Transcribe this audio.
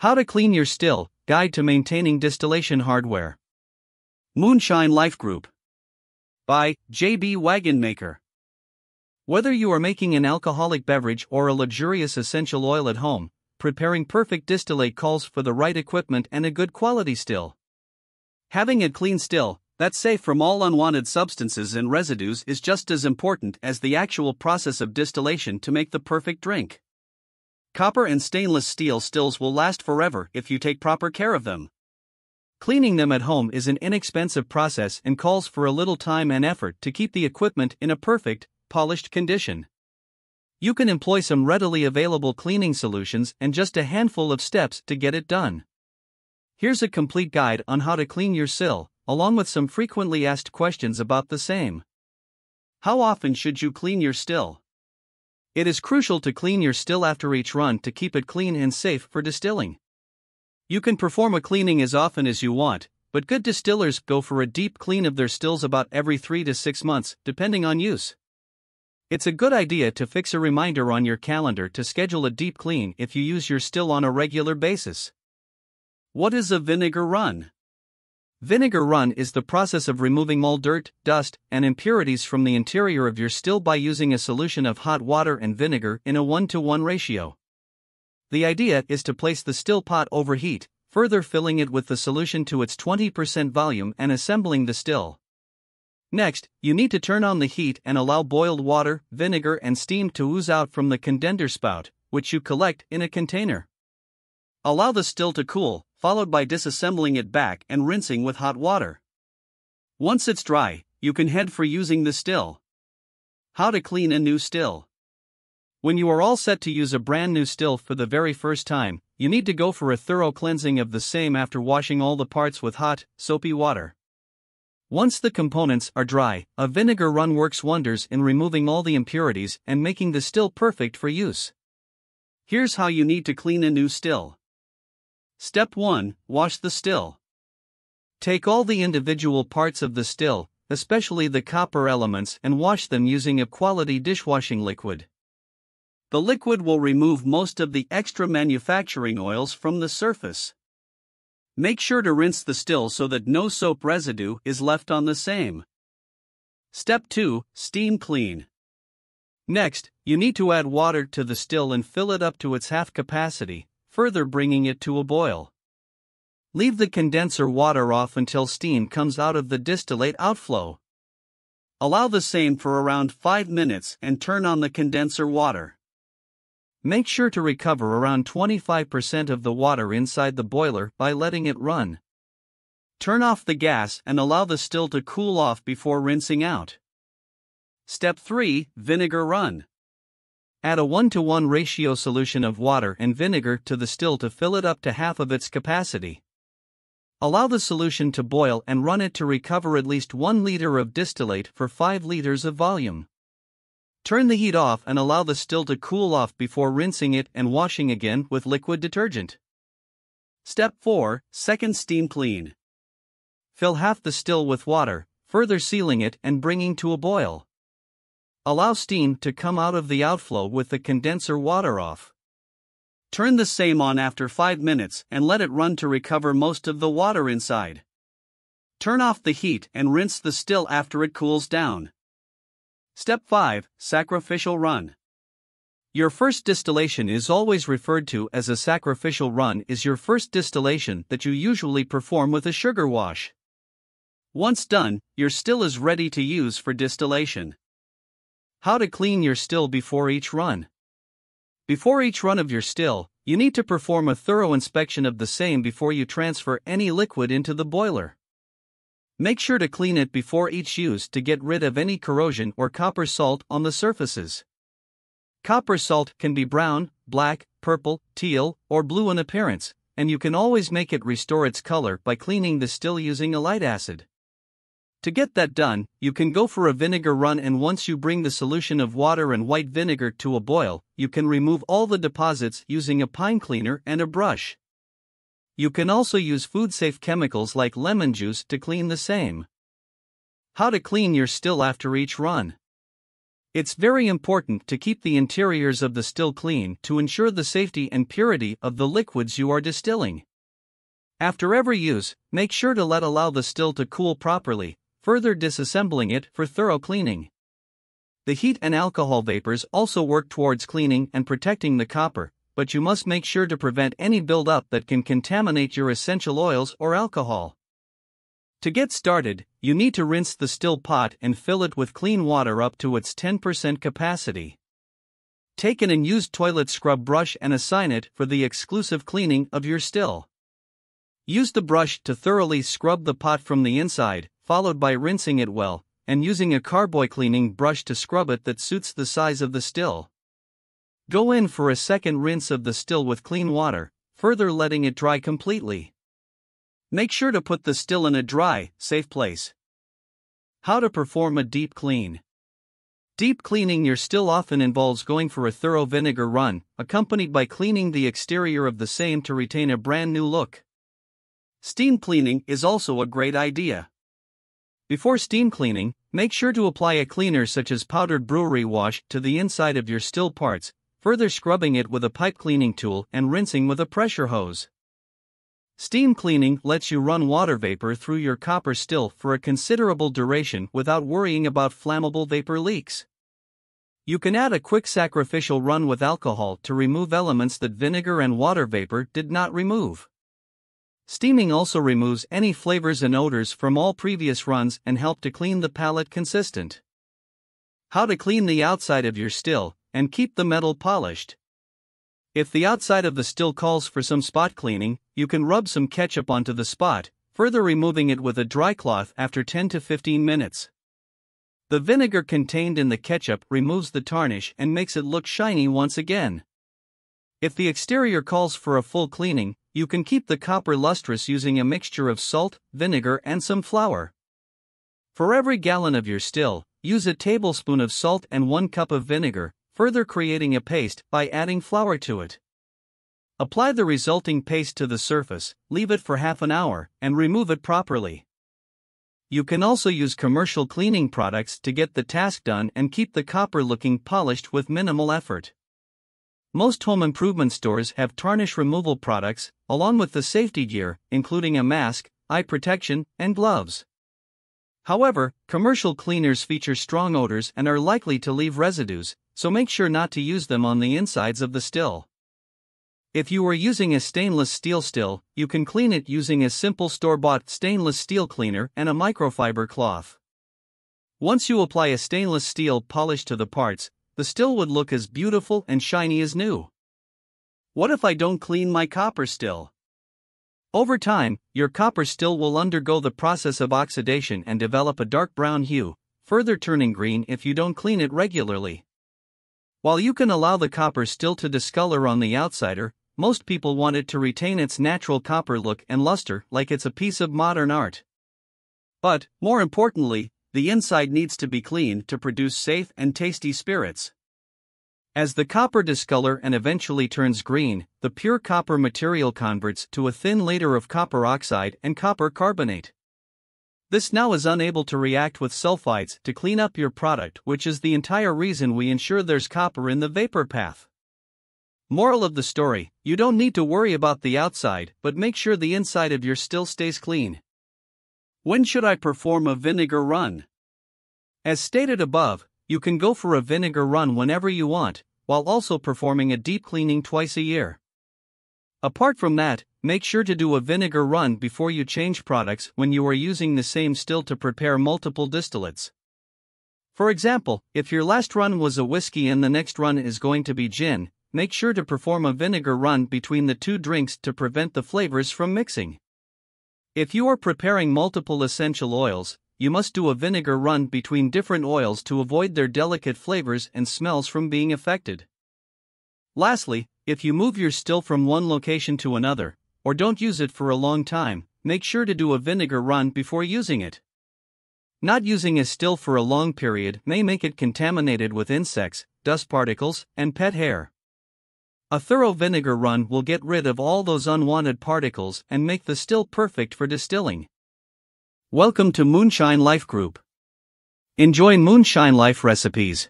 How to clean your still, Guide to Maintaining Distillation Hardware. Moonshine Life Group. By J.B. Wagonmaker. Whether you are making an alcoholic beverage or a luxurious essential oil at home, preparing perfect distillate calls for the right equipment and a good quality still. Having a clean still that's safe from all unwanted substances and residues is just as important as the actual process of distillation to make the perfect drink. Copper and stainless steel stills will last forever if you take proper care of them. Cleaning them at home is an inexpensive process and calls for a little time and effort to keep the equipment in a perfect, polished condition. You can employ some readily available cleaning solutions and just a handful of steps to get it done. Here's a complete guide on how to clean your still, along with some frequently asked questions about the same. How often should you clean your still? It is crucial to clean your still after each run to keep it clean and safe for distilling. You can perform a cleaning as often as you want, but good distillers go for a deep clean of their stills about every 3 to 6 months, depending on use. It's a good idea to fix a reminder on your calendar to schedule a deep clean if you use your still on a regular basis. What is a vinegar run? Vinegar run is the process of removing all dirt, dust, and impurities from the interior of your still by using a solution of hot water and vinegar in a 1-to-1 ratio. The idea is to place the still pot over heat, further filling it with the solution to its 20% volume and assembling the still. Next, you need to turn on the heat and allow boiled water, vinegar, and steam to ooze out from the condenser spout, which you collect in a container. Allow the still to cool, followed by disassembling it back and rinsing with hot water. Once it's dry, you can head for using the still. How to clean a new still. When you are all set to use a brand new still for the very first time, you need to go for a thorough cleansing of the same after washing all the parts with hot, soapy water. Once the components are dry, a vinegar run works wonders in removing all the impurities and making the still perfect for use. Here's how you need to clean a new still. Step 1. Wash the still. Take all the individual parts of the still, especially the copper elements, and wash them using a quality dishwashing liquid. The liquid will remove most of the extra manufacturing oils from the surface. Make sure to rinse the still so that no soap residue is left on the same. Step 2. Steam clean. Next, you need to add water to the still and fill it up to its half capacity, further bringing it to a boil. Leave the condenser water off until steam comes out of the distillate outflow. Allow the same for around 5 minutes and turn on the condenser water. Make sure to recover around 25% of the water inside the boiler by letting it run. Turn off the gas and allow the still to cool off before rinsing out. Step 3. Vinegar run. Add a 1-to-1 ratio solution of water and vinegar to the still to fill it up to half of its capacity. Allow the solution to boil and run it to recover at least 1 liter of distillate for 5 liters of volume. Turn the heat off and allow the still to cool off before rinsing it and washing again with liquid detergent. Step 4. Second steam clean. Fill half the still with water, further sealing it and bringing to a boil. Allow steam to come out of the outflow with the condenser water off. Turn the same on after 5 minutes and let it run to recover most of the water inside. Turn off the heat and rinse the still after it cools down. Step 5. Sacrificial run. Your first distillation is always referred to as a sacrificial run. Is your first distillation that you usually perform with a sugar wash. Once done, your still is ready to use for distillation. How to clean your still before each run. Before each run of your still, you need to perform a thorough inspection of the same before you transfer any liquid into the boiler. Make sure to clean it before each use to get rid of any corrosion or copper salt on the surfaces. Copper salt can be brown, black, purple, teal, or blue in appearance, and you can always make it restore its color by cleaning the still using a light acid. To get that done, you can go for a vinegar run, and once you bring the solution of water and white vinegar to a boil, you can remove all the deposits using a pine cleaner and a brush. You can also use food-safe chemicals like lemon juice to clean the same. How to clean your still after each run. It's very important to keep the interiors of the still clean to ensure the safety and purity of the liquids you are distilling. After every use, make sure to allow the still to cool properly, further disassembling it for thorough cleaning. The heat and alcohol vapors also work towards cleaning and protecting the copper, but you must make sure to prevent any buildup that can contaminate your essential oils or alcohol. To get started, you need to rinse the still pot and fill it with clean water up to its 10% capacity. Take an unused toilet scrub brush and assign it for the exclusive cleaning of your still. Use the brush to thoroughly scrub the pot from the inside, followed by rinsing it well, and using a carboy cleaning brush to scrub it that suits the size of the still. Go in for a second rinse of the still with clean water, further letting it dry completely. Make sure to put the still in a dry, safe place. How to perform a deep clean. Deep cleaning your still often involves going for a thorough vinegar run, accompanied by cleaning the exterior of the same to retain a brand new look. Steam cleaning is also a great idea. Before steam cleaning, make sure to apply a cleaner such as powdered brewery wash to the inside of your still parts, further scrubbing it with a pipe cleaning tool and rinsing with a pressure hose. Steam cleaning lets you run water vapor through your copper still for a considerable duration without worrying about flammable vapor leaks. You can add a quick sacrificial run with alcohol to remove elements that vinegar and water vapor did not remove. Steaming also removes any flavors and odors from all previous runs and help to clean the palate consistent. How to clean the outside of your still and keep the metal polished. If the outside of the still calls for some spot cleaning, you can rub some ketchup onto the spot, further removing it with a dry cloth after 10 to 15 minutes. The vinegar contained in the ketchup removes the tarnish and makes it look shiny once again. If the exterior calls for a full cleaning, you can keep the copper lustrous using a mixture of salt, vinegar, and some flour. For every gallon of your still, use a tablespoon of salt and 1 cup of vinegar, further creating a paste by adding flour to it. Apply the resulting paste to the surface, leave it for half an hour, and remove it properly. You can also use commercial cleaning products to get the task done and keep the copper looking polished with minimal effort. Most home improvement stores have tarnish removal products, along with the safety gear, including a mask, eye protection, and gloves. However, commercial cleaners feature strong odors and are likely to leave residues, so make sure not to use them on the insides of the still. If you are using a stainless steel still, you can clean it using a simple store-bought stainless steel cleaner and a microfiber cloth. Once you apply a stainless steel polish to the parts, the still would look as beautiful and shiny as new. What if I don't clean my copper still? Over time, your copper still will undergo the process of oxidation and develop a dark brown hue, further turning green if you don't clean it regularly. While you can allow the copper still to discolor on the outsider, most people want it to retain its natural copper look and luster like it's a piece of modern art. But, more importantly, the inside needs to be clean to produce safe and tasty spirits. As the copper discolor and eventually turns green, the pure copper material converts to a thin layer of copper oxide and copper carbonate. This now is unable to react with sulfides to clean up your product, which is the entire reason we ensure there's copper in the vapor path. Moral of the story: you don't need to worry about the outside, but make sure the inside of your still stays clean. When should I perform a vinegar run? As stated above, you can go for a vinegar run whenever you want, while also performing a deep cleaning twice a year. Apart from that, make sure to do a vinegar run before you change products when you are using the same still to prepare multiple distillates. For example, if your last run was a whiskey and the next run is going to be gin, make sure to perform a vinegar run between the two drinks to prevent the flavors from mixing. If you are preparing multiple essential oils, you must do a vinegar run between different oils to avoid their delicate flavors and smells from being affected. Lastly, if you move your still from one location to another, or don't use it for a long time, make sure to do a vinegar run before using it. Not using a still for a long period may make it contaminated with insects, dust particles, and pet hair. A thorough vinegar run will get rid of all those unwanted particles and make the still perfect for distilling. Welcome to Moonshine Life Group. Enjoy Moonshine Life Recipes.